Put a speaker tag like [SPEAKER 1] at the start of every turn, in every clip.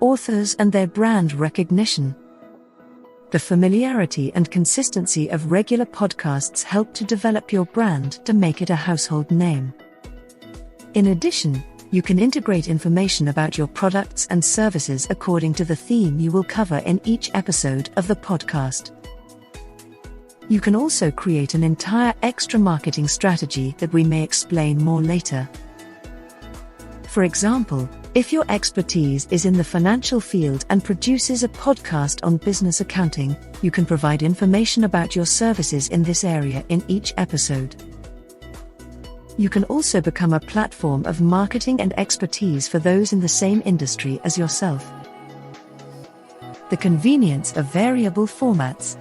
[SPEAKER 1] authors and their brand recognition. The familiarity and consistency of regular podcasts help to develop your brand to make it a household name. In addition, you can integrate information about your products and services according to the theme you will cover in each episode of the podcast. You can also create an entire extra marketing strategy that we may explain more later. For example, if your expertise is in the financial field and produces a podcast on business accounting, you can provide information about your services in this area in each episode. You can also become a platform of marketing and expertise for those in the same industry as yourself. The convenience of variable formats.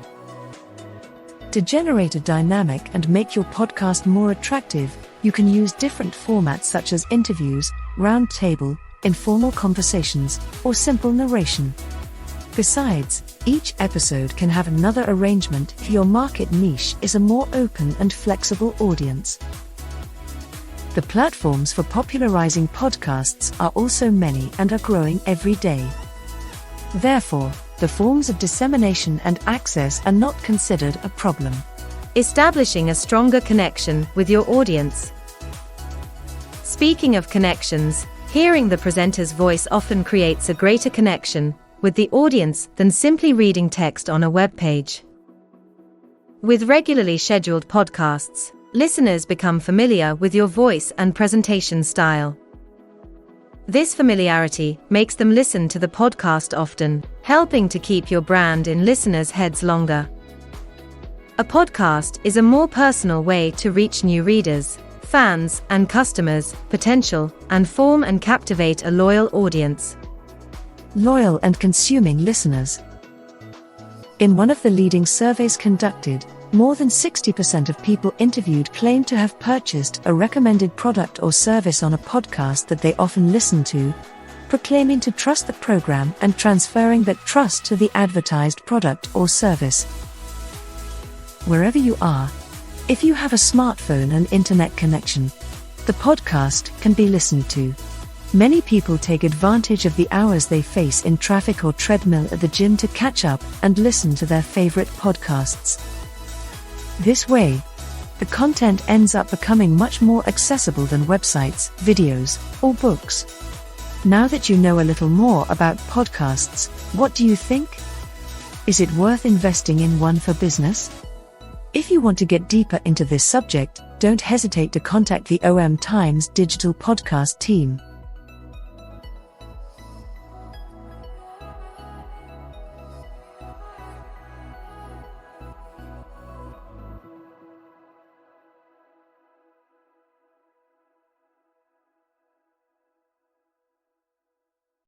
[SPEAKER 1] To generate a dynamic and make your podcast more attractive, you can use different formats such as interviews, roundtable, informal conversations, or simple narration. Besides, each episode can have another arrangement if your market niche is a more open and flexible audience. The platforms for popularizing podcasts are also many and are growing every day. Therefore, the forms of dissemination and access are not considered a problem.
[SPEAKER 2] Establishing a stronger connection with your audience. Speaking of connections, hearing the presenter's voice often creates a greater connection with the audience than simply reading text on a web page. With regularly scheduled podcasts, listeners become familiar with your voice and presentation style. This familiarity makes them listen to the podcast often, helping to keep your brand in listeners' heads longer. A podcast is a more personal way to reach new readers, fans, and customers, potential, and form and captivate a loyal audience.
[SPEAKER 1] Loyal and consuming listeners. In one of the leading surveys conducted, more than 60% of people interviewed claimed to have purchased a recommended product or service on a podcast that they often listen to, proclaiming to trust the program and transferring that trust to the advertised product or service. Wherever you are, if you have a smartphone and internet connection, the podcast can be listened to. Many people take advantage of the hours they face in traffic or treadmill at the gym to catch up and listen to their favorite podcasts. This way, the content ends up becoming much more accessible than websites, videos, or books. Now that you know a little more about podcasts, what do you think? Is it worth investing in one for business? If you want to get deeper into this subject, don't hesitate to contact the Omtimes digital podcast team.